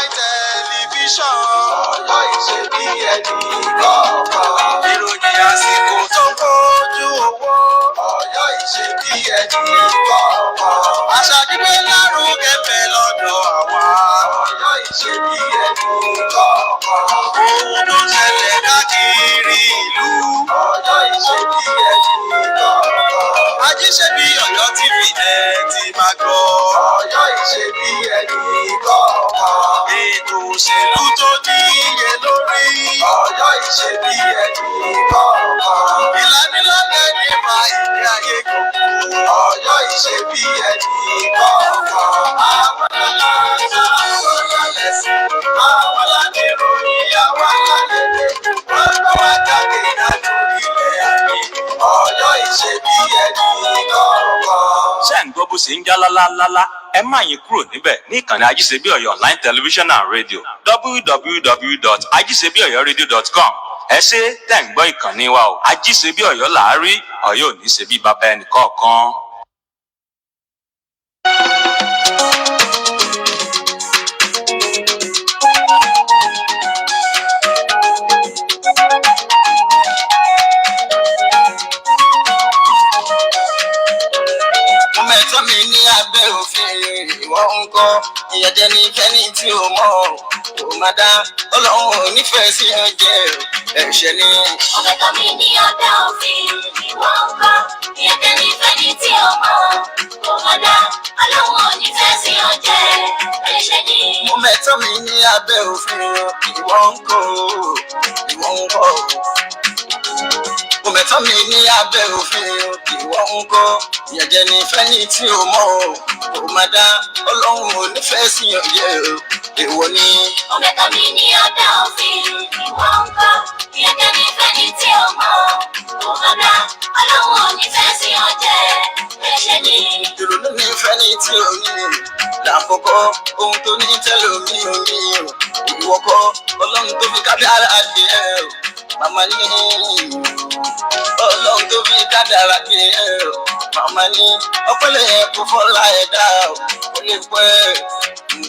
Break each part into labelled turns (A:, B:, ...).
A: online television. Ọ̀yọ́ ìṣe bí ẹni kọ̀ọ̀kan. Ìròyìn àsìkò tó kojú owó. Ọ̀yọ́ ìṣe bí ẹni kọ̀ọ̀kan. Àṣà gbígbé lárugẹ bẹ̀ lọ́dọ̀ àwa. Ọ̀yọ́ ìṣe bí ẹni kọ̀ọ̀kan. Ohun tó ṣẹlẹ̀ káàkiri ìlú. Ọ̀yọ́ ìṣe bí ẹni kọ̀ọ̀kan. Ajíṣe bí Ọ̀yọ́ TV ti máa gbọ́. Ọ̀yọ́ ìṣe bí ẹni kọ̀ọ̀kan. Ètò òṣèlú tó níye lórí. Ọ̀yọ́ ìṣe bí ẹni kọ̀ọ̀kan. Ìlanilọ́lẹ̀ nípa ìgbé ayé gbogbo. Ọ̀yọ́ ìṣe bí ẹni kọ̀ọ̀kan. Àwọn aláǹtà àwọn lálẹ́sìn. Àwọn aládìròyìn àwọn alálẹ́lẹ́. Wọ́n bá wá jáde láti ilẹ̀ ayé. Ọ̀yọ́ ìṣe bí ẹni kọ̀ọ̀kan.
B: Ṣé ń gbọ́ bó ṣe ń já lálálálá? Ẹ má yín kúrò níbẹ̀ ní ìkànnì Ajíṣebí Ọ̀yọ́ online television and radio www.ajisebiọyọradio.com. Ẹ ṣé tẹ̀ ń gbọ́ ìkànnì wa o. Ajíṣebí Ọ̀yọ́ là á rí, Ọ̀yọ́ ò ní ṣe bí bàbá ẹnì kọ̀ọ̀kan.
A: Mẹ́tọ́ mi ní abẹ́ òfin ìwọ ń kọ́ ìyẹ̀jẹ̀ ní kẹ́ni tí o mọ̀ ò má dá Ọlọ́run ò nífẹ̀ẹ́ sí oúnjẹ ẹ̀ṣẹ̀ ni.
C: Mẹ́tọ́ mi ní abẹ́ òfin ìwọ ń kọ́ ìyẹ̀jẹ̀ ní kẹ́ni tí o mọ̀ ò má dá Ọlọ́run ò nífẹ̀ẹ́ sí oúnjẹ ẹ̀ṣẹ̀ ni.
A: Mẹ́tọ́ mi ní abẹ́ òfin ìwọ ń kọ́ mẹ́tọ́ mi ní abẹ́ òfin ìwọ ń kọ́ ìyẹ̀jẹ̀ ní fẹ́ni tí o mọ̀ ò má dá Ọlọ́run ò nífẹ̀ẹ́ sí ọ̀yẹ́ èèwọ̀ ni.
C: Mẹ́tọ́ mi ní abẹ́ òfin ìwọ ń kọ́ ìyẹ̀jẹ̀ ní fẹ́ni tí o mọ̀ ò má dá Ọlọ́run ò nífẹ̀ẹ́ sí ọ̀jẹ̀ ẹ̀ṣẹ̀ ni.
A: Ìrònú ní fẹ́ni tí o ní lákòókò ohun tó ní tẹ́lẹ̀ omi omi ìwọ kọ́ Ọlọ́run tó fi kádàrá dé màmá ní Ọlọ́run tó fi kádàrá dé màmá ní ọpẹ́lẹ̀ kò fọ́lá ẹ̀dá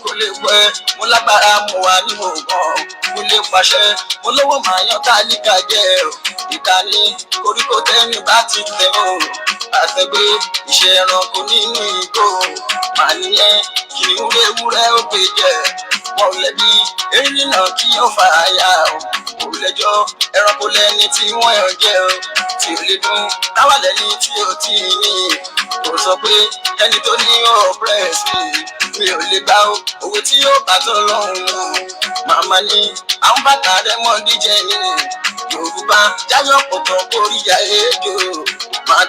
A: kò lè pẹ́ mo lágbára mo wà ní ògàn mo lè pàṣẹ mo lówó màá yan tálíkà jẹ ìkànnì koríko tẹ́ni bá ti tẹ̀ àtẹ̀gbé iṣẹ́ ẹranko nínú igbó màá nìyẹn kìnìún léwúrẹ́ ó gbé jẹ wọn ò lẹ́bi erin náà kí ó fà á yá kò lẹ́jọ́ ẹranko lẹ́ni tí wọ́n yàn jẹ́ tí ò lè dún táwa lẹ́ni tí ò tí ì ní kò sọ pé ẹni tó ní ọ̀pẹ́rẹ́sì mi ò lè gbá owó tí yóò bá tó lọ́hùn màmá ní àwọn bàtà rẹ̀ mọ́ díjẹ́ ní Yorùbá jáyọ̀ pọ̀tọ̀ kórìíyá èjò máa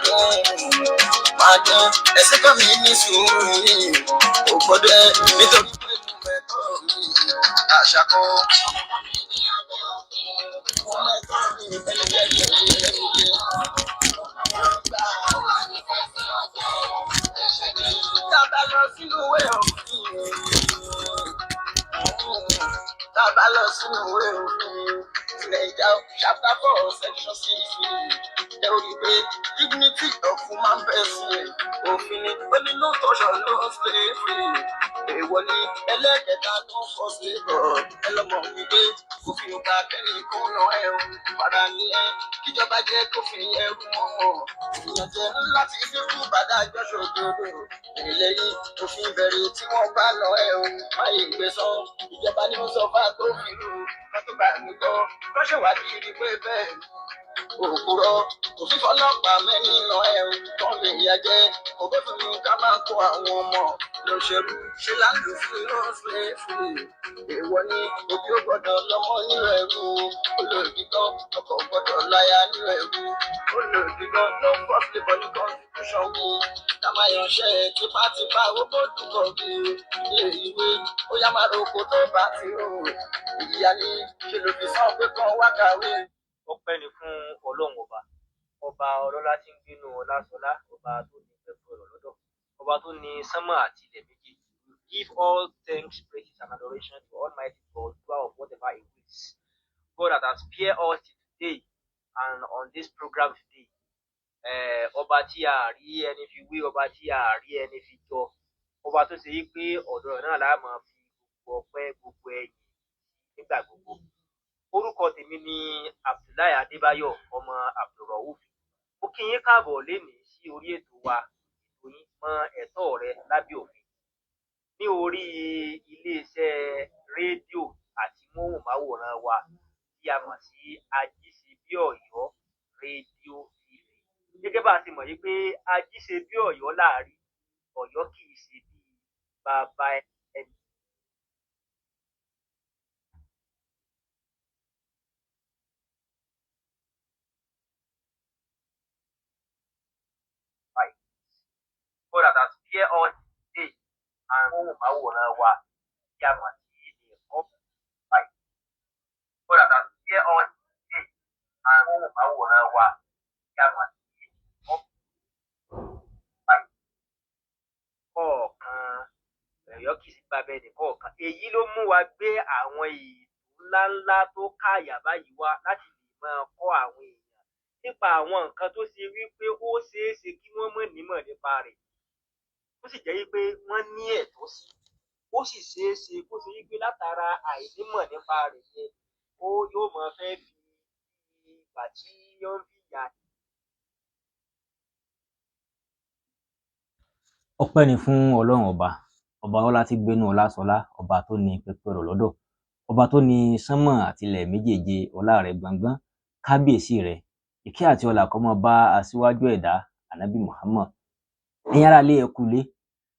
A: dún ẹsẹ̀ kan mi ní sùúrù yìí kò gbọ́dọ̀ nítorí pé mo mẹ́tọ́ mi àṣà kan. Tábà lọ sínú ìwé òfin Nàìjíríà chapter 4 section 6 ẹ ò rí pé dignity of human person òfin ni ó ní no torture no slavery èèwọ̀ ni ẹlẹ́kẹta tó ń fọ́ sí ẹlọ́mọ wípé òfin ọba kẹ́ni kó lọ ẹ̀rùn padà ní ẹ kíjọba jẹ́ kófin ẹrú mọ́ ìyànjẹ láti dínkù bàdájọ́ ṣòdodo ìlẹ́yìn òfin bẹ̀rẹ̀ tí wọ́n bá lọ ẹ̀rùn máyé gbẹ̀san ìjọba ni ó sọ fún agbófinró lọ́tọ́ bá mi gbọ́ kọ́ṣẹ́wádìí rí pé bẹ́ẹ̀ òkúrọ̀ òfin fọlọ́pàá mẹ́rin lọ ẹ̀rùn tán lè yá jẹ́ òbẹ́fún mi ká máa kó àwọn ọmọ lọ́ṣẹ̀rú ṣe láǹlù fún lọ́ọ̀fẹ́ fún èèwọ̀ ni òbí ò gbọ́dọ̀ lọ́mọ nínú ẹ̀rù olóògìtàn ọkọ gbọ́dọ̀ láya nínú ẹ̀rù olóògìtàn lọ fọ́ọ̀sì bọ́ ní constitution mi ká máa yanṣẹ́ tipátipá owó tó dùkọ̀ bí ilé ìwé ó yá máa roko tó bá ti rò ìyá ni ṣe ló fi sàn pé kan wá kàwé.
D: Ọpẹ́ ni fún Ọlọ́run ọba ọlọ́lá tí ń gbénú ọlásọlá ọba tó ní pẹ̀lú ọ̀rọ̀ lọ́dọ̀ ọba tó ní sánmọ̀ àti ilẹ̀ méjì. Give all thanks, praises and adoration to Almighty God, doer of whatever He wills. God that has spared us today and on this program today. Ọba tí a rí ẹni fi wé, ọba tí a rí ẹni fi jọ, ọba tó ṣe yí pé ọ̀dọ̀ náà la máa fi gbogbo ọpẹ́ gbogbo ẹ̀yìn nígbà gbogbo. Orúkọ tèmi ni Abdullahi Adébáyọ̀ ọmọ Abdulrauf. Mo kí yín káàbọ̀ lénìí sí orí ètò wa ètò yín Mọ Ẹ̀tọ́ Rẹ Lábẹ́ Òfin ní orí iléeṣẹ́ rédíò àti móhùnmáwòrán wa tí a mọ̀ sí Ajíṣebíọ̀yọ́ rédíò TV. Gẹ́gẹ́ bá a ti mọ̀ yí pé Ajíṣebíọ̀yọ́ láàrí Ọ̀yọ́ kì í ṣe bí bàbá ẹni. God that has fear us today and móhùnmáwòrán wa tí a mọ̀ sí ẹ̀kọ́ báyìí. God that has fear us today and móhùnmáwòrán wa tí a mọ̀ sí ẹ̀kọ́ báyìí. Kọ̀ọ̀kan Ọ̀yọ́ kì í sí bàbá ẹnì kọ̀ọ̀kan. Èyí ló mú wa gbé àwọn ètò ńláńlá tó káàyà báyìí wá láti lè máa kọ́ àwọn èèyàn nípa àwọn nǹkan tó ṣe wípé ó ṣeé ṣe kí wọ́n mọ̀ nímọ̀ nípa rẹ̀. Ó sì jẹ́ wípé wọ́n ní ẹ̀tọ́ sí. Ó sì ṣeé ṣe kó ṣe wípé látara àìnímọ̀ nípa rẹ̀ yẹn ó yóò máa fẹ́ fi ìgbà tí ó ń fi yà.
E: Ọpẹ́ ni fún Ọlọ́run ọba ọlá tí gbénú ọlá sọlá, ọba tó ní pẹpẹ ọ̀rọ̀ lọ́dọ̀, ọba tó ní sánmọ̀ àtilẹ̀ méjèèje, ọlá rẹ̀ gbọngbọ́n, kábíyèsí rẹ̀. Ìkẹ́ àti ọlá kó máa bá aṣíwájú ẹ̀dá Ànábì Muhammad. Ẹ̀yin ará ilé ẹ kú ilé,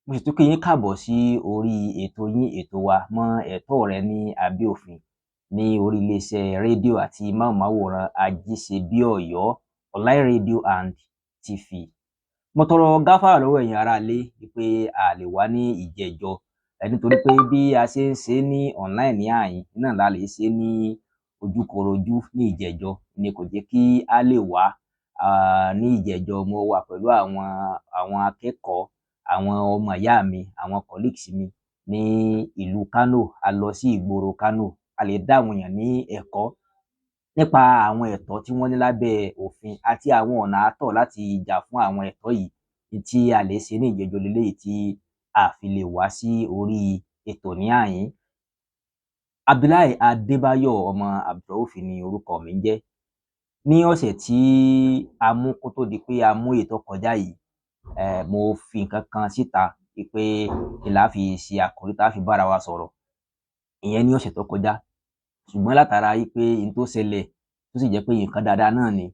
E: mo sì tún kí yín káàbọ̀ sí orí ètò yín ètò wa Mọ Ẹ̀tọ́ Rẹ ní Abẹ́ Òfin ní orí iléeṣẹ́ rédíò àti máwòrán Ajíṣebíọ̀yọ́ Online Radio and TV. Mo tọrọ gáfárà lọ́wọ́ ẹ̀yin ará ilé pé a lè wá ní ìjẹ́jọ́ nítorí pé bí a ṣe ń ṣe ní online ní àyín náà la lè ṣe ní ojúkorojú ní ìjẹ́jọ́ ni kò jẹ́ kí a lè wá ní ìjẹ́jọ́. Mo wà pẹ̀lú àwọn akẹ́kọ̀ọ́, àwọn ọmọ ìyá mi, àwọn colleagues mi ní ìlú Kano. A lọ sí ìgboro Kano, a lè dá àwọn èèyàn ní ẹ̀kọ́ nípa àwọn ẹ̀tọ́ tí wọ́n ní lábẹ́ òfin àti àwọn ọ̀nà àtọ̀ láti jà fún àwọn ẹ̀tọ́ yìí tí a lè ṣe ní ìjẹ́jọ́ lélẹ́yìí tí a fi lè wá sí orí ètò ní àyín. Abdullahi Adébáyọ̀ ọmọ Abdulrauf ni orúkọ mi ń jẹ́. Ní ọ̀sẹ̀ tí a mú kó tó di pé a mú ètò kọjá yìí, mo fi nǹkan kan síta pé ìlà fi ṣe àkòrí tá a fi bára wa sọ̀rọ̀, ìyẹn ní ọ̀sẹ̀ tó kọjá. Ṣùgbọ́n látara pé n tó ṣẹlẹ̀ tó sì jẹ́ pé nǹkan dáadáa náà ni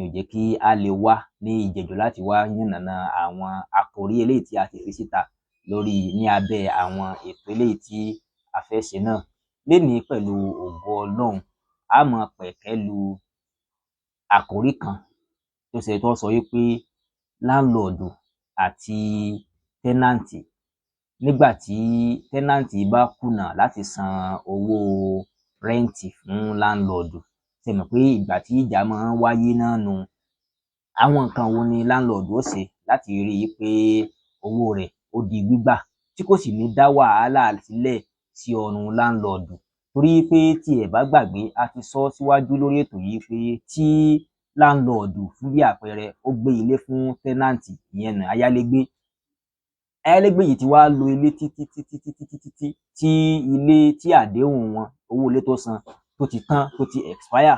E: ò jẹ́ kí a lè wá ní ìjẹ́jọ́ láti wá yànnàná àwọn àkòrí eléyìí tí a ti fi síta lórí ní abẹ́ àwọn ètò eléyìí tí a fẹ́ ṣe náà. Lénìí pẹ̀lú ògo Ọlọ́run, a máa pẹ̀kẹ́ lu àkòrí kan tó ṣe tó sọ wípé láńlọ́ọ̀dù àti tẹ́nàǹtì. Nígbà tí tẹ́nàǹtì bá kùnà láti san owó rẹ́ǹtì fún láńlọ́ọ̀dù, ṣe mọ̀ pé ìgbà tí ìjà máa ń wáyé náà nu. Àwọn nǹkan wo ni láńlọ́ọ̀dù ó ṣe láti rí i pé owó rẹ̀ ó di gbígbà tí kò sì ní dá wàhálà sílẹ̀ sí ọrùn láńlọ́ọ̀dù? Torí pé tí ẹ bá gbàgbé, a ti sọ síwájú lórí ètò yìí pé tí láńlọ́ọ̀dù fún bí àpẹẹrẹ ó gbé ilé fún tẹ́nàǹtì, ìyẹn nà ayálégbé yìí ti wá lo ilé títí tí ilé tí àdéhùn wọn owó ilé tó san tó ti tán, tó ti expire.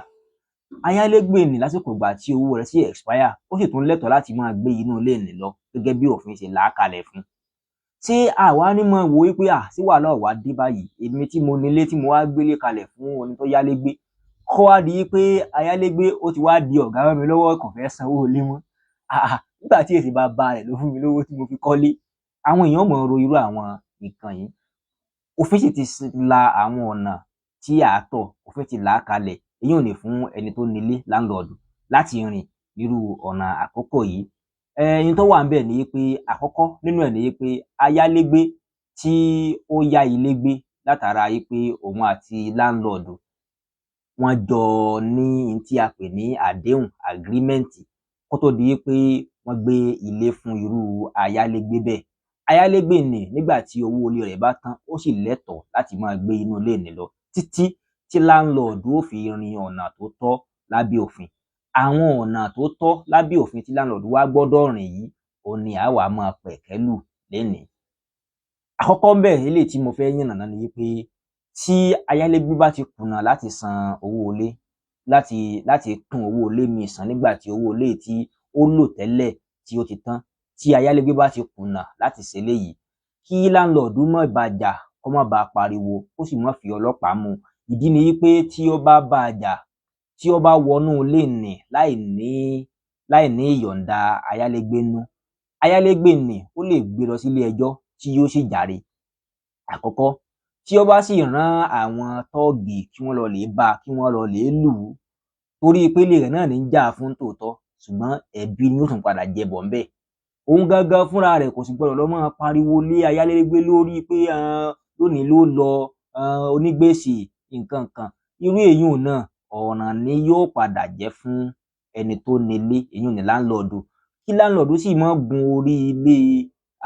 E: Ayálégbé ní lásìkò ìgbà tí owó rẹ̀ sì expire, ó sì tún lẹ́tọ̀ọ́ láti máa gbé inú ilé ní lọ gẹ́gẹ́ bí òfin ṣe là á kalẹ̀ fún. Ṣé àwa ní mọ̀ wò wípé sí wàhálà wá dé báyìí, èmi tí mo nílé tí mo wá gbélé kalẹ̀ fún ẹni tó yálégbé, kó wá di pé ayálégbé ó ti wá di ọ̀gá mọ́ mi lọ́wọ́, kò fẹ́ sanwó ilé mọ́. Nígbà tí èsì bàbá rẹ̀ ló fún mi lówó tí mo fi kọ́lé. Àwọn èèyàn mọ̀ ro irú àwọn nǹkan yìí. Òfin sì ti la àwọn ọ̀nà tí a tọ̀, òfin ti là á kalẹ̀. Èyí ò ní fún ẹni tó nílé láńlọ́ọ̀dù láti rìn irú ọ̀nà àkọ́kọ́ yìí. Ẹyin tó wà níbẹ̀ ni pé àkọ́kọ́ nínú ẹ̀ ni pé ayálégbé tí ó yá ilé gbé látara pé òun àti láńlọ́ọ̀dù wọ́n jọ ní tí a pè ní àdéhùn agreement kó tó di pé wọ́n gbé ilé fún irú ayálégbé bẹ́ẹ̀. Ayálégbé ní nígbà tí owó ilé rẹ̀ bá tán, ó sì lẹ́tọ̀ọ́ láti máa gbé inú ilé ní lọ títí tí láńlọ́ọ̀dù ó fi rin ọ̀nà tó tọ́ lábẹ́ òfin. Àwọn ọ̀nà tó tọ́ lábẹ́ òfin tí láńlọ́ọ̀dù wá gbọ́dọ̀ rìn yìí, òun ni àwa máa pẹ̀kẹ́ lù lénìí. Àkọ́kọ́ ńbẹ̀ eléyìí tí mo fẹ́ yànnàná ni wípé tí ayálégbé bá ti kùnà láti san owó ilé, láti tún owó ilé míì san nígbà tí owó ilé tí ó lò tẹ́lẹ̀ tí ó ti tán, tí ayálégbé bá ti kùnà láti ṣe eléyìí, kí láńlọ́ọ̀dù má bá jà, kó má bá pariwo, kó sì má fi ọlọ́pàá mú. Ìdí ni wípé tí ó bá bá jà, tí ó bá wọnú ilé nì láì ní ìyọ̀ǹda ayálégbé nú, ayálégbé nì ó lè gbé lọ sílé ẹjọ́ tí yóò sì jàre. Àkọ́kọ́, tí ó bá sì rán àwọn tọ́ọ̀gì kí wọ́n lọ lè bá, kí wọ́n lọ lè lù ú, torí pé ilé rẹ̀ náà ní ń jà fún tòótọ́, ṣùgbọ́n ẹ̀bi ni ó tún padà jẹbọ̀ ńbẹ̀. Òun gangan fúnra rẹ̀ kò sì gbọdọ̀ lọ máa pariwo lé ayálégbé lórí pé lónìí ló lọ, onígbèsè nǹkan kan. Irú èyún náà ọ̀ràn ni yóò padà jẹ́ fún ẹni tó nílé, èyún ni láńlọ́ọ̀dù. Kí láńlọ́ọ̀dù sì má gun orí ilé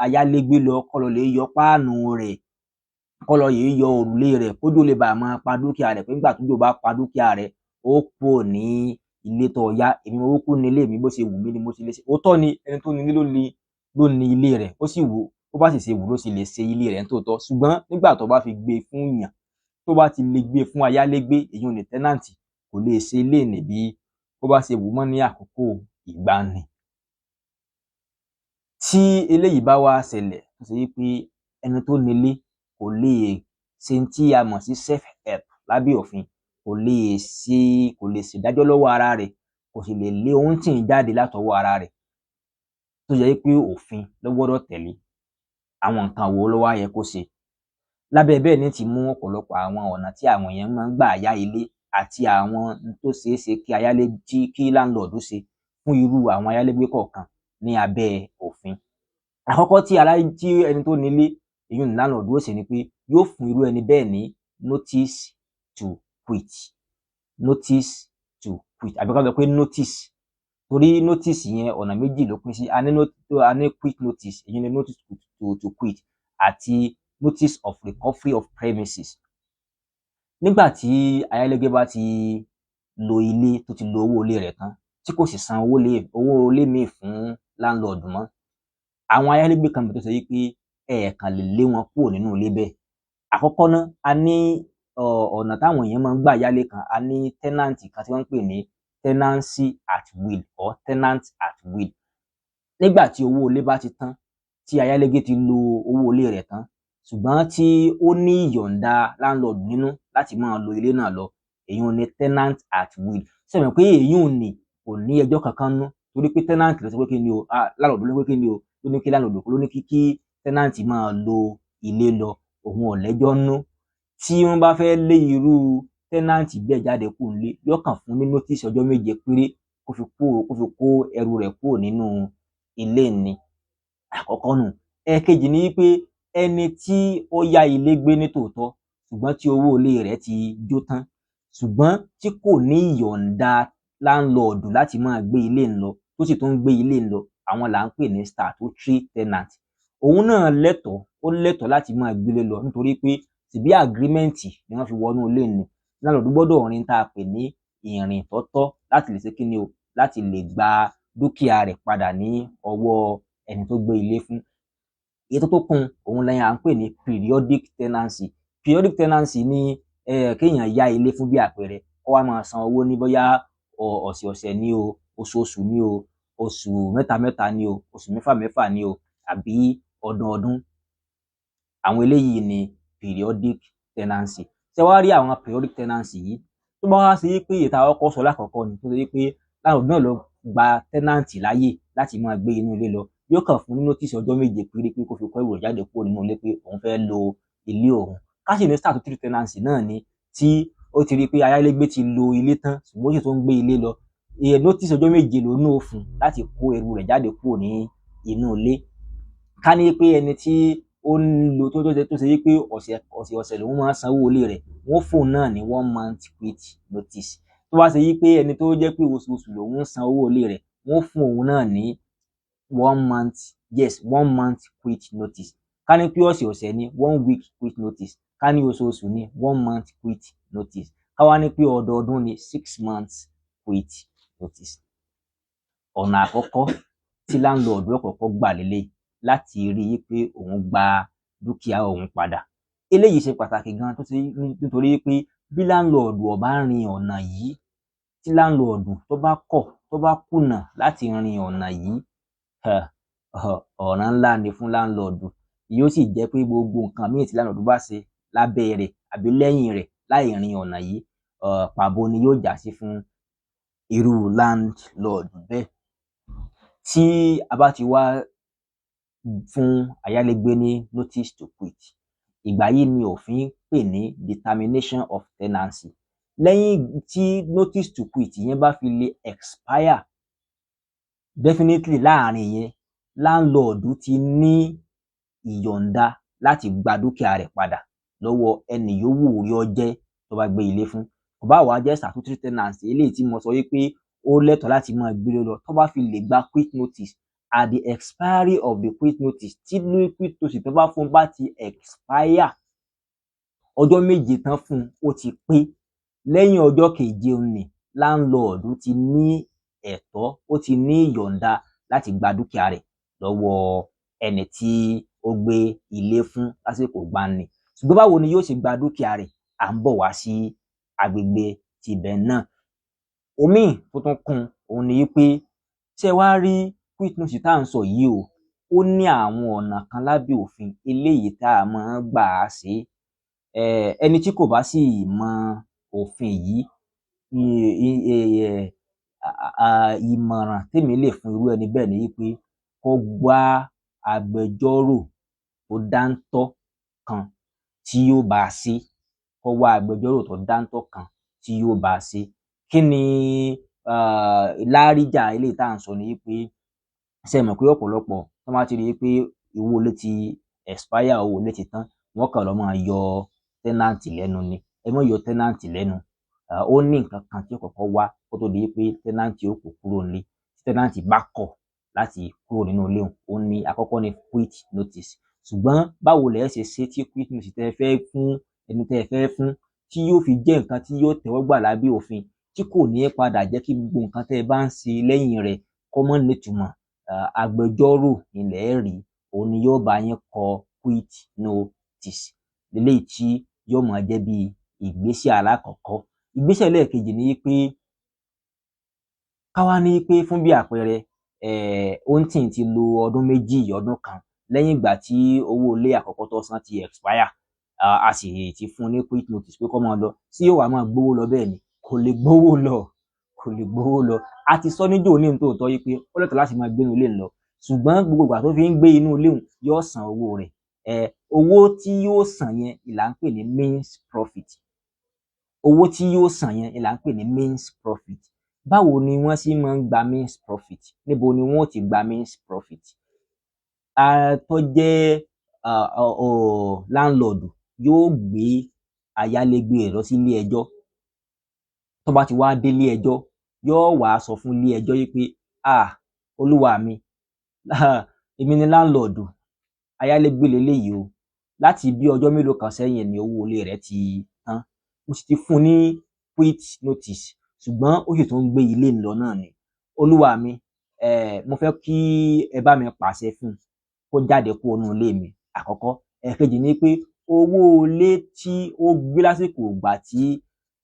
E: ayálégbé lọ kó lọ lè yọ páànù rẹ̀, kó lọ lè yọ òrùlé rẹ̀, kójò lè bá máa pa dúkìá rẹ̀, pé nígbà tójò bá pa dúkìá rẹ̀, ó kúrò ní ilé tó yá. Èmi mo kúkú nílé mi, bó ṣe wù mí ni mo ṣe lè ṣe. Òótọ́ ni ẹni tó nílé ló ní ilé rẹ̀, ó sì wù, bó bá sì ṣe wù ló sì lè ṣe ilé rẹ̀ nítòótọ́. Ṣùgbọ́n nígbà tó bá fi gbé fún èèyàn, tó bá ti lè gbé fún ayálégbé, èyún ni tẹ́nàntì, kò lè ṣe ilé nì bí ó bá ṣe wù mọ́ ní àkókò ìgbàanì. Tí eléyìí bá wá ṣẹlẹ̀ tó ṣe wípé ẹni tó nílé kò lè ṣe ohun tí a mọ̀ sí self-help lábẹ́ òfin, kò lè ṣèdájọ́ lọ́wọ́ ara rẹ̀, kò sì lè lé oníntìhún jáde látọwọ́ ara rẹ̀, tó jẹ́ wípé òfin ló gbọ́dọ̀ tẹ̀lé. Àwọn nǹkan wo ló wá yẹ kó ṣe? Lábẹ́ bẹ́ẹ̀ ní ti mú ọ̀pọ̀lọpọ̀ àwọn ọ̀nà tí àwọn èèyàn máa ń gbà yá ilé àti àwọn ohun tó ṣeé ṣe kí láńlọ́ọ̀dù ṣe fún irú àwọn ayálégbé kọ̀ọ̀kan ní abẹ́ òfin. Àkọ́kọ́ tí ẹni tó nílé, èyún ni láńlọ́ọ̀dù ó ṣe ni pé yóò fún irú ẹni bẹ́ẹ̀ ní notice to quit. Notice to quit, àbí ká sọ pé notice, torí notice yẹn ọ̀nà méjì ló pín sí. A ní quick notice, èyí ni notice to quit, àti notice of recovery of premises. Nígbà tí ayálégbé bá ti lo ilé, tó ti lo owó ilé rẹ̀ tán, tí kò sì san owó ilé míì fún láńlọ́ọ̀dù mọ́, àwọn ayálégbé kan bẹ tó ṣe wípé ẹ kàn lè lé wọn kúrò nínú ilé bẹ́ẹ̀. Àkọ́kọ́ ná, a ní ọ̀nà táwọn èèyàn máa ń gbà yálé kan, a ní tẹ́nàntì kan tí wọ́n ń pè ní tenancy at will or tenant at will. Nígbà tí owó ilé bá ti tán, tí ayálégbé ti lo owó ilé rẹ̀ tán, ṣùgbọ́n tí ó ní ìyọ̀ǹda láńlọ́ọ̀dù nínú láti máa lo ilé náà lọ, èyún ni tenant at will. Ṣé ẹ mọ̀ pé èyún ni kò ní ẹjọ́ kankan nú, torí pé tẹ́nàntì ló sọ pé kí ni o, láńlọ́ọ̀dù ló pé kí ni o, ló ní kí láńlọ́ọ̀dù ló ní kí tẹ́nàntì máa lo ilé lọ, òun ò lẹ́jọ́ nú. Tí wọ́n bá fẹ́ lé irú tẹ́nàntì bẹ́ẹ̀ jáde kúrò nílé, yóò kàn fún ní notice ọjọ́ 7 péré kó fi kó ẹrù rẹ̀ kúrò nínú ilé ni. Àkọ́kọ́ nù. Ẹ̀ẹ̀kejì ni wípé ẹni tí ó yá ilé gbé ní tòótọ́, ṣùgbọ́n tí owó ilé rẹ̀ ti jó tán, ṣùgbọ́n tí kò ní ìyọ̀ǹda láńlọ́ọ̀dù láti máa gbé ilé ń lọ, tó sì tún ń gbé ilé ń lọ, àwọn là ń pè ní statutory tenant. Òun náà lẹ́tọ̀ọ́ láti máa gbélé lọ, nítorí pé ṣèbí agreement ni wọ́n fi wọnú ilé ni. Láńlọ́ọ̀dù gbọ́dọ̀ rìn tá a pè ní ìrìn tọ́tọ́ láti lè ṣe kí ni o, láti lè gba dúkìá rẹ̀ padà ní ọwọ́ ẹni tó gbé ilé fún. Èyí tó kún òun lẹ́yìn à ń pè ní periodic tenancy. Periodic tenancy ni kéèyàn yá ilé fún bí àpẹẹrẹ, kó wá máa san owó ní bóyá ọ̀sẹ̀ọ̀sẹ̀ ni o, oṣooṣù ni o, oṣù mẹ́ta ni o, oṣù mẹ́fà ni o, àbí ọdọọdún. Àwọn eléyìí ni periodic tenancy. Ṣé wá rí àwọn periodic tenancy yìí, tó bá wá sí pé ìta ọkọ̀ sọ lákọ̀ọ́kọ́ ni, tó ṣe pé láńlọ́ọ̀dù náà ló gba tẹ́nàntì láyè láti máa gbé inú ilé lọ, yóò kàn fún ní notice ọjọ́ 7 péré pé kó fi kó ẹrù rẹ̀ jáde kúrò nínú ilé pé òun fẹ́ lo ilé òun. Ká sì ní statutory tenancy náà ni, tí ó ti rí pé ayálégbé ti lo ilé tán, ṣùgbọ́n ó sì tún ń gbé ilé lọ, notice ọjọ́ 7 ló náà fún láti kó ẹrù rẹ̀ jáde kúrò ní inú ilé. Ká ní pé ẹni tí ó ń lo tó ṣe wípé ọ̀sẹ̀ọ̀sẹ̀ lòun máa ń sanwó ilé rẹ̀, wọ́n fóun náà ní 1 month quit notice. Tó bá ṣe wípé ẹni tó jẹ́ pé oṣooṣù lòun ń san owó ilé rẹ̀, wọ́n fún òun náà ní 1 month quit notice. Ká ní pé ọ̀sẹ̀ọ̀sẹ̀ ni 1 week quit notice. Ká ní oṣooṣù ni 1 month quit notice. Ká wá ní pé ọdọọdún ni 6 months quit notice. Ọ̀nà àkọ́kọ́ tí láńlọ́ọ̀dù ọ̀kọ̀ọ̀kọ́ gbà lélẹ̀ láti rí i pé òun gba dúkìá òun padà. Eléyìí ṣe pàtàkì gan nítorí pé bí láńlọ́ọ̀dù ò bá rin ọ̀nà yìí, tí láńlọ́ọ̀dù tó bá kùnà láti rin ọ̀nà yìí, ọ̀ràn ńlá ni fún láńlọ́ọ̀dù. Yóò sì jẹ́ pé gbogbo nǹkan míì tí láńlọ́ọ̀dù bá ṣe lábẹ́ rẹ̀ àbí lẹ́yìn rẹ̀ láì rin ọ̀nà yìí, pàbó ni yóò já sí fún irú láńlọ́ọ̀dù bẹ́ẹ̀. Tí a bá ti wá fún ayálégbé ní notice to quit, ìgbà yìí ni òfin pè ní determination of tenancy. Lẹ́yìn tí notice to quit yẹn bá fi lè expire, definitely láàrin yẹn láńlọ́ọ̀dù ti ní ìyọ̀ǹda láti gba dúkìá rẹ̀ padà lọ́wọ́ ẹni yòówù orí ọjẹ́ tó bá gbé ilé fún. Kò bá wàá jẹ́ statutory tenancy eléyìí tí mo sọ wípé ó lẹ́tọ̀ọ́ láti máa gbélé lọ, tó bá fi lè gba quit notice at the expiry of the quit notice, tí quit notice tó bá fún bá ti expire, ọjọ́ méje tán fún ó ti pé. Lẹ́yìn ọjọ́ keje òní, láńlọ́ọ̀dù ti ní ẹ̀tọ́, ó ti ní ìyọ̀ǹda láti gba dúkìá rẹ̀ lọ́wọ́ ẹni tí ó gbé ilé fún lásìkò gbani. Ṣùgbọ́n báwo ni yóò ṣe gba dúkìá rẹ̀? À ń bọ̀ wá sí agbègbè tibẹ̀ náà. Omi tó tún kún òun ni pé ṣé wá rí quit notice tá à ń sọ yìí o, ó ní àwọn ọ̀nà kan lábẹ́ òfin eléyìí tá a máa ń gbà á ṣe. Ẹni tí kò bá sì mọ òfin yìí, ìmọ̀ràn tèmi lè fún irú ẹni bẹ́ẹ̀ ni pé kó wá agbẹjọ́rò tó dáńtọ́ kan tí yóò bá a ṣe, kó wá agbẹjọ́rò tó dáńtọ́ kan tí yóò bá a ṣe. Kí ni láríjà eléyìí tá à ń sọ ni pé ṣé ẹ mọ̀ pé ọ̀pọ̀lọpọ̀ tó bá ti rí i pé owó ilé ti expire, owó ilé ti tán, wọ́n kàn lọ máa yọ tẹ́nàǹtì lẹ́nu ni. Ẹ má yọ tẹ́nàǹtì lẹ́nu. Ó ní nǹkan kan tí ó kọ́kọ́ wá kó tó di pé tẹ́nàǹtì ó kó kúrò nílé. Tí tẹ́nàǹtì bá kọ̀ láti kúrò nínú ilé òun, ní àkọ́kọ́ ni quit notice. Ṣùgbọ́n báwo lẹ ṣe ṣe tí quit notice tẹ́ fẹ́ fún ẹni tẹ́ fẹ́ fún tí yóò fi jẹ́ nǹkan tí yóò tẹ́wọ́gbà lábẹ́ òfin, tí kò ní padà jẹ́ kí gbogbo nǹkan tẹ́ bá ń ṣe lẹ́yìn rẹ̀ kó má nítumọ̀. Agbẹjọ́rò ilẹ̀ rí, òun ni yóò bá yín kọ quit notice, eléyìí tí yóò máa jẹ́ bí ìgbésẹ̀ alákọ̀ọ́kọ́. Ìgbésẹ̀ lẹ́ẹ̀kejì ni pé ká wá ní pé fún bí àpẹẹrẹ òǹtìn ti lo ọdún méjì, ọdún kan lẹ́yìn ìgbà tí owó ilé àkọ́kọ́ tó san ti expire, a sì ti fún ní quit notice pé kó máa lọ. Sí yóò wá máa gbówó lọ bẹ́ẹ̀ ni? Kò lè gbówó lọ, kò lè gbówó lọ. A ti sọ níjó ní tòótọ́ yìí pé ó lẹ́tọ̀ọ́ láti máa gbé inú ilé lọ, ṣùgbọ́n gbogbo ìgbà tó fi ń gbé inú ilé òun yóò san owó rẹ̀. Owó tí yóò san yẹn ìlà ń pè ní means profit. Owó tí yóò san yẹn ìlà ń pè ní means profit. Báwo ni wọ́n sì máa ń gba means profit? Níbo ni wọ́n ti gba means profit? Tó jẹ́ láńlọ́ọ̀dù yóò gbé ayálégbé rẹ̀ lọ sí ilé ẹjọ́. Tó bá ti wá dé ilé ẹjọ́, yóò wá sọ fún ilé ẹjọ́ yìí pé olúwa mi, èmi ni láńlọ́ọ̀dù, ayálégbé leléyìí o, láti bí ọjọ́ mélòó kan sẹ́yìn ni owó ilé rẹ̀ ti tán, mo sì ti fún ní quit notice, ṣùgbọ́n ó sì tún ń gbé ilé lọ náà ni. Olúwa mi, mo fẹ́ kí ẹ bá mi pàṣẹ fún kó jáde kúrò nínú ilé mi. Àkọ́kọ́. Ẹ̀kejì ni pé owó ilé tí ó gbé lásìkò ìgbà tí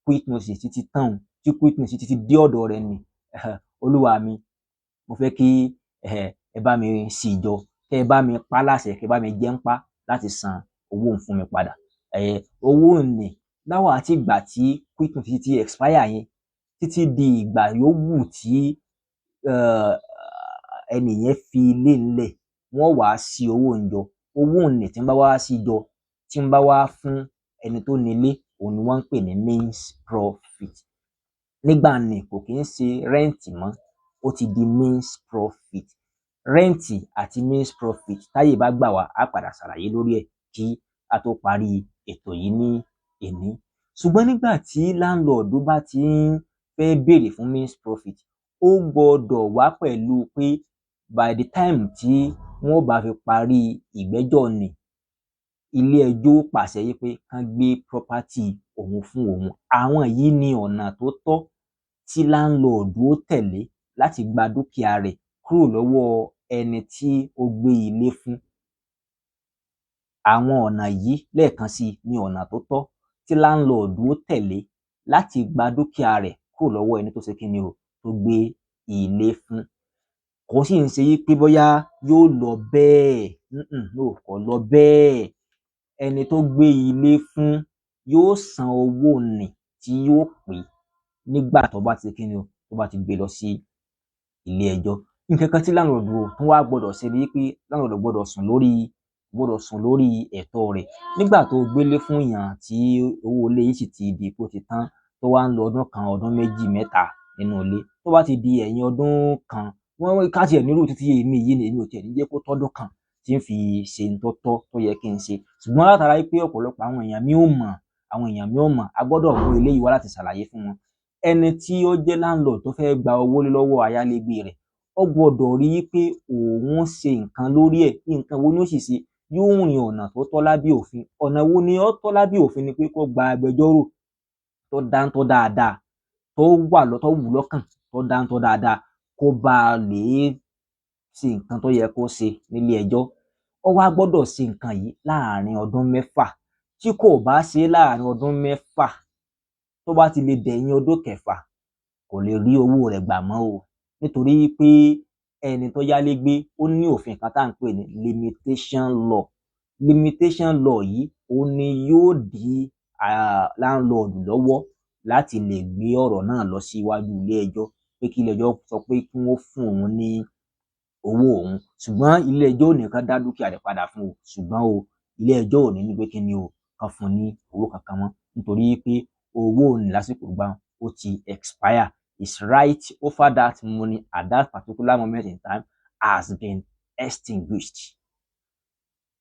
E: quit notice ti tán, tí quit notice ti dé ọ̀dọ̀ rẹ̀ ni, olúwa mi, mo fẹ́ kí ẹ bá mi sì jọ, kẹ́ ẹ bá mi pa láṣẹ, kẹ́ ẹ bá mi jẹ́ ń pa láti san owó òun fún mi padà. Owó ní láwọn àti ìgbà tí quit notice ti expire yẹn títí di ìgbà yòówù tí ẹni yẹn fi ilé ńlẹ̀, wọ́n wá sí owó ń jọ. Owó ní tí ń bá wá sí jọ, tí ń bá wá fún ẹni tó nílé, òun ni wọ́n ń pè ní means profit. Nígbà ní kò kí ń ṣe rẹ́ǹtì mọ́, ó ti di means profit. Rẹ́ǹtì àti means profit táyè bá gbà wá, á padà ṣàlàyé lórí ẹ̀ kí a tó parí ètò yìí ní èní. Ṣùgbọ́n nígbà tí láńlọ́ọ̀dù bá ti ń fẹ́ béèrè fún means profit, ó gbọ́dọ̀ wá pẹ̀lú pé by the time tí wọ́n bá fi parí ìgbẹ́jọ́ ni, ilé ẹjọ́ pàṣẹ yìí pé kán gbé property òun fún òun. Àwọn yìí ni ọ̀nà tó tọ́ tí láńlọ́ọ̀dù ó tẹ̀lé láti gba dúkìá rẹ̀ kúrò lọ́wọ́ ẹni tí ó gbé ilé fún. àwọn ọ̀nà yìí lẹ́ẹ̀kan sí ní ọ̀nà tó tọ́ tí láńlọ́ọ̀dù ó tẹ̀lé láti gba dúkìá rẹ̀ kúrò lọ́wọ́ ẹni tó ṣe kíni o tó gbé ilé fún. Kò sì ń ṣe pé bóyá yóò lọ bẹ́ẹ̀, no, kò lọ bẹ́ẹ̀. Ẹni tó gbé ilé fún yóò san owó nì tí yóò pé nígbà tó bá ti ṣe kíni o tó bá ti gbé lọ sí ilé ẹjọ́. Nǹkan kan tí láńlọ́ọ̀dù tún wá gbọdọ̀ ṣe ni pé láńlọ́ọ̀dù gbọdọ̀ sùn lórí ẹ̀tọ́ rẹ̀. Nígbà tó gbélé fún èèyàn tí owó ilé yìí sì ti di pé ó ti tán, tó wá ń lo ọdún kan, ọdún méjì, mẹ́ta nínú ilé, tó bá ti di ẹ̀yìn ọdún kan, wọ́n ká tiẹ̀ nírú títí èmi yìí ni èmi ò tiẹ̀ ní jẹ́ kó tọ́dún kan tí ń fi ṣe ń tó tọ́ tó yẹ kí n ṣe. Ṣùgbọ́n látara pé ọ̀pọ̀lọpọ̀ àwọn èèyàn mi ò mọ̀, a gbọ́dọ̀ mú eléyìí wá láti ṣàlàyé fún wọn. Ẹni tí ó jẹ́ landlord tó fẹ́ gba owó lọ́wọ́ ayálégbé rẹ̀, ó gbọ́dọ̀ rí pé òun ṣe nǹkan lórí ẹ̀. Nǹkan wo ni ó sì ṣe? Yóò rìn ọ̀nà tó tọ́ lábẹ́ òfin. Ọ̀nà wo ni ó tọ́ lábẹ́ òfin ni pé kó gba agbẹjọ́rò tó dáńtọ́ dáadáa, tó wù lọ́kàn, tó dáńtọ́ dáadáa, kó bá lè ṣe nǹkan tó yẹ kó ṣe nílé ẹjọ́. Ó wá gbọ́dọ̀ ṣe nǹkan yìí láàárín ọdún 6. Tí kò bá ṣe láàárín ọdún 6, tó bá ti lè dẹ̀yìn ọdún 6, kò lè rí owó rẹ̀ gbà mọ́ o. Nítorí pé ẹni tó yálé gbé ó ní òfin kan tá à ń pè ní limitation law. Limitation law yìí òun ni yóò dí landlord lọ́wọ́ láti lè gbé ọ̀rọ̀ náà lọ síwájú ilé ẹjọ́ pé kí ilé ẹjọ́ sọ pé kí wọ́n fún òun ní owó òun. Ṣùgbọ́n ilé ẹjọ́ ò ní kán dá dúkìá rẹ̀ padà fún o. Ṣùgbọ́n o, ilé ẹjọ́ ò ní ní pé kí ni o kán fún ní owó kankan mọ́, nítorí pé owó òun lásìkò gbà ó ti expire. His right over that money at that particular moment in time has been extinguished.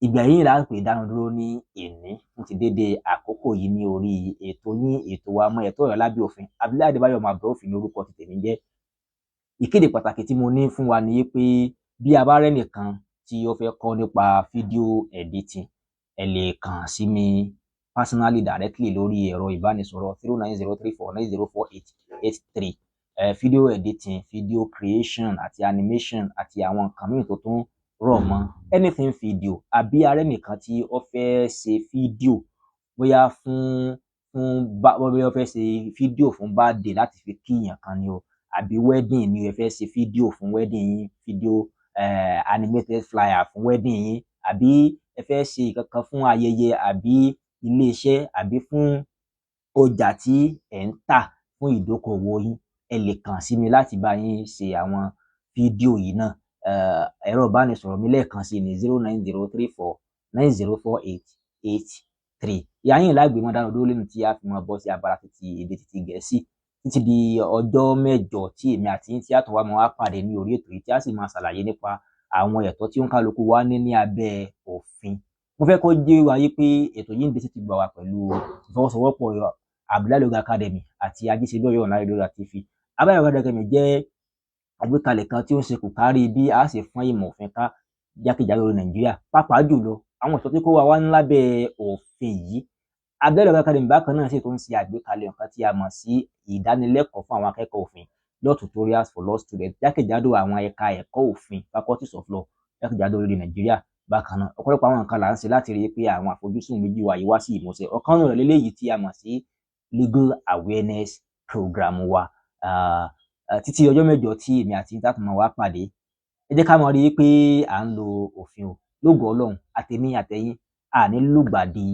E: Ìgbà yìí la pè dánudúró ní èní fún ti dédé àkókò yìí ní orí ètò yín, ètò wa mọ ẹ̀tọ́ rẹ̀ lábẹ́ òfin. Abdullahi Adébáyọ̀ Mabdoufi ní orúkọ ti tèmi jẹ́. Ìkéde pàtàkì tí mo ní fún wa ni pé bí a bá rẹ́nìkan tí ó fẹ́ kọ́ nípa fídíò editing, ẹ lè kàn sí mi personally directly lórí ẹ̀rọ ìbánisọ̀rọ̀ 09034904883. Video editing, video creation àti animation àti àwọn nǹkan mìíràn tó tún rọ̀ mọ́ anything video. Àbí arẹ́nìkan tí ó fẹ́ ṣe fídíò bóyá bóyá ó fẹ́ ṣe fídíò fún birthday láti fi kí èèyàn kan ni o, àbí wedding ni ẹ fẹ́ ṣe fídíò fún wedding yín, fídíò animated flyer fún wedding yín, àbí ẹ fẹ́ ṣe nǹkan fún ayẹyẹ àbí iléeṣẹ́ àbí fún ọjà tí ẹ̀ ń tà fún ìdókòwò yín, ẹ lè kàn sí mi láti bá yín ṣe àwọn fídíò yìí náà. Ẹ̀rọ ìbánisọ̀rọ̀ mi lẹ́ẹ̀kan sí ní 09034904883. Ìyá yín lágbè mọ́ dánudúró lẹ́nu tí a fi mọ́ bọ́ sí abala títí èdè títí Gẹ̀ẹ́sì títí di ọjọ́ mẹ́jọ tí èmi àti yín tí a tún wá mọ́ wá pàdé ní orí ètò yìí tí a sì máa ṣàlàyé nípa àwọn ẹ̀tọ́ tí ó ń kálukú wá ní abẹ́ òfin. Mo fẹ́ kó jẹ́ wáyé pé ètò yìí ń dé títí gbà wá pẹ̀lú ìfọwọ́sowọ́pọ̀ Abdullahi Loga Academy àti Ajíṣebí Ọ̀yọ́ Online Radio TV. Abdullahi Loga Academy jẹ́ àgbékalẹ̀ kan tí ó ń ṣe kò kárí bí a ṣe fún ìmọ̀ òfin ká jákèjádò Nàìjíríà, pàápàá jùlọ àwọn ẹ̀tọ́ tí kò wá ní lábẹ́ òfin yìí. Abdullahi Loga Academy bákan náà sì tó ń ṣe àgbékalẹ̀ nǹkan tí a mọ̀ sí ìdánilẹ́kọ̀ọ́ fún àwọn akẹ́kọ̀ọ́ òfin, law tutorials for law students, jákèjádò àwọn ẹ̀ka ẹ̀kọ́ òfin, faculties of law jákèjádò orílẹ̀ Nàìjíríà. Bákan náà ọ̀pọ̀lọpọ̀ àwọn nǹkan là ń ṣe láti rí i pé àwọn àfojúsùn méjì wa yìí wá sí ìmúṣẹ. Ọ̀kan nínú rẹ̀ lélẹ́yìí tí a mọ̀ sí legal awareness program wa. Títí ọjọ́ mẹ́jọ tí èmi àti yín tá tún máa wá pàdé, ẹ jẹ́ ká mọ̀ rí i pé à ń lo òfin o. Lógo Ọlọ́run àtèmi àtẹ̀yin àní lùgbàdì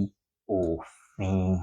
E: òfin.